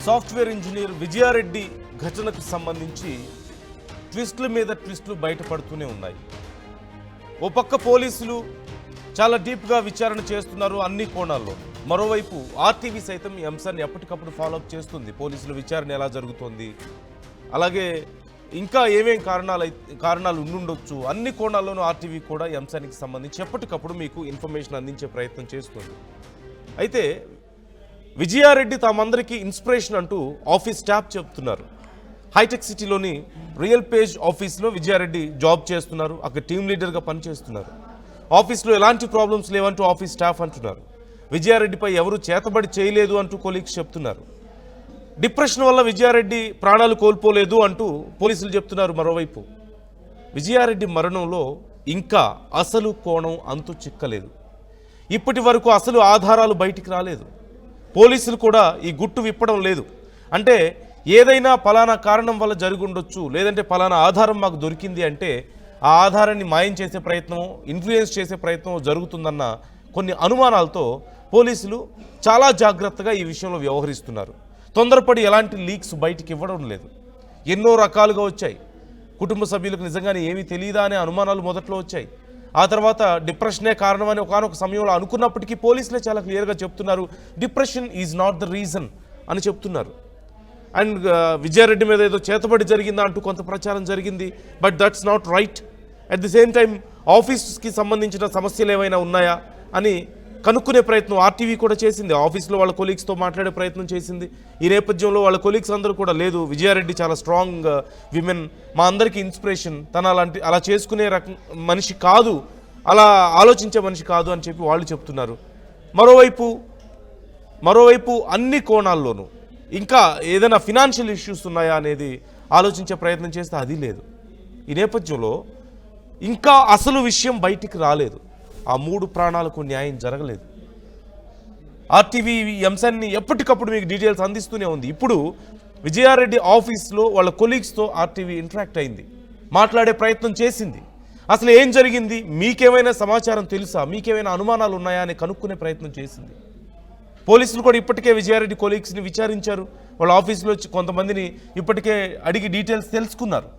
Software engineer Vijaya Reddy ఘటనకు సంబంధించి ట్విస్టుల మీద ట్విస్టులు బయటపడుతూనే ఉన్నాయి. ఓ పక్క పోలీసులు చాలా డీప్గా విచారణ చేస్తున్నారు అన్ని కోణాల్లో. మరోవైపు ఆర్టీవీ సైతం ఈ అంశాన్ని ఎప్పటికప్పుడు ఫాలోఅప్ చేస్తుంది. పోలీసుల విచారణ ఎలా జరుగుతోంది, అలాగే ఇంకా ఏమేం కారణాలు ఉండుండొచ్చు, అన్ని కోణాల్లోనూ ఆర్టీవీ కూడా ఈ అంశానికి సంబంధించి ఎప్పటికప్పుడు మీకు ఇన్ఫర్మేషన్ అందించే ప్రయత్నం చేస్తుంది. అయితే విజయారెడ్డి తామందరికీ ఇన్స్పిరేషన్ అంటూ ఆఫీస్ స్టాఫ్ చెప్తున్నారు. హైటెక్ సిటీలోని రియల్ పేజ్ ఆఫీస్లో విజయారెడ్డి జాబ్ చేస్తున్నారు. అక్కడ టీమ్ లీడర్గా పనిచేస్తున్నారు. ఆఫీస్లో ఎలాంటి ప్రాబ్లమ్స్ లేవంటూ ఆఫీస్ స్టాఫ్ అంటున్నారు. విజయారెడ్డిపై ఎవరు చేతబడి చేయలేదు అంటూ కొలీగ్స్ చెప్తున్నారు. డిప్రెషన్ వల్ల విజయారెడ్డి ప్రాణాలు కోల్పోలేదు అంటూ పోలీసులు చెప్తున్నారు. మరోవైపు విజయారెడ్డి మరణంలో ఇంకా అసలు కోణం అంతు చిక్కలేదు. ఇప్పటి వరకు అసలు ఆధారాలు బయటికి రాలేదు. పోలీసులు కూడా ఈ గుట్టు విప్పడం లేదు. అంటే ఏదైనా పలానా కారణం వల్ల జరిగి ఉండొచ్చు, లేదంటే పలానా ఆధారం మాకు దొరికింది అంటే ఆ ఆధారాన్ని మాయం చేసే ప్రయత్నం, ఇన్ఫ్లుయెన్స్ చేసే ప్రయత్నం జరుగుతుందన్న కొన్ని అనుమానాలతో పోలీసులు చాలా జాగ్రత్తగా ఈ విషయంలో వ్యవహరిస్తున్నారు. తొందరపడి ఎలాంటి లీక్స్ బయటికి ఇవ్వడం లేదు. ఎన్నో రకాలుగా వచ్చాయి. కుటుంబ సభ్యులకు నిజంగానే ఏమీ తెలియదా అనే అనుమానాలు మొదట్లో వచ్చాయి. ఆ తర్వాత డిప్రెషనే కారణమని ఒకానొక సమయంలో అనుకున్నప్పటికీ పోలీసులే చాలా క్లియర్గా చెప్తున్నారు, depression is not the reason అని చెప్తున్నారు. అండ్ విజయారెడ్డి మీద ఏదో చేతబడి జరిగిందా అంటూ కొంత ప్రచారం జరిగింది. But that's not right. At the same time ఆఫీస్కి సంబంధించిన సమస్యలు ఏమైనా ఉన్నాయా అని కనుక్కునే ప్రయత్నం ఆర్టీవీ కూడా చేసింది. ఆఫీస్లో వాళ్ళ కొలీగ్స్తో మాట్లాడే ప్రయత్నం చేసింది. ఈ నేపథ్యంలో వాళ్ళ కొలీగ్స్ అందరూ కూడా లేదు, విజయారెడ్డి చాలా స్ట్రాంగ్ విమెన్, మా అందరికీ ఇన్స్పిరేషన్, తన అలా చేసుకునే మనిషి కాదు, అలా ఆలోచించే మనిషి కాదు అని చెప్పి వాళ్ళు చెప్తున్నారు. మరోవైపు అన్ని కోణాల్లోనూ ఇంకా ఏదైనా ఫినాన్షియల్ ఇష్యూస్ ఉన్నాయా అనేది ఆలోచించే ప్రయత్నం చేస్తే అది లేదు. ఈ నేపథ్యంలో ఇంకా అసలు విషయం బయటికి రాలేదు. ఆ 3 ప్రాణాలకు న్యాయం జరగలేదు. ఆర్టీవీ ఈ అంశాన్ని ఎప్పటికప్పుడు మీకు డీటెయిల్స్ అందిస్తూనే ఉంది. ఇప్పుడు విజయారెడ్డి ఆఫీస్లో వాళ్ళ కొలీగ్స్తో ఆర్టీవీ ఇంటరాక్ట్ అయింది, మాట్లాడే ప్రయత్నం చేసింది. అసలు ఏం జరిగింది, మీకేమైనా సమాచారం తెలుసా, మీకేమైనా అనుమానాలు ఉన్నాయా అని కనుక్కునే ప్రయత్నం చేసింది. పోలీసులు కూడా ఇప్పటికే విజయారెడ్డి కొలీగ్స్ని విచారించారు. వాళ్ళ ఆఫీస్లో కొంతమందిని ఇప్పటికే అడిగి డీటెయిల్స్ తెలుసుకున్నారు.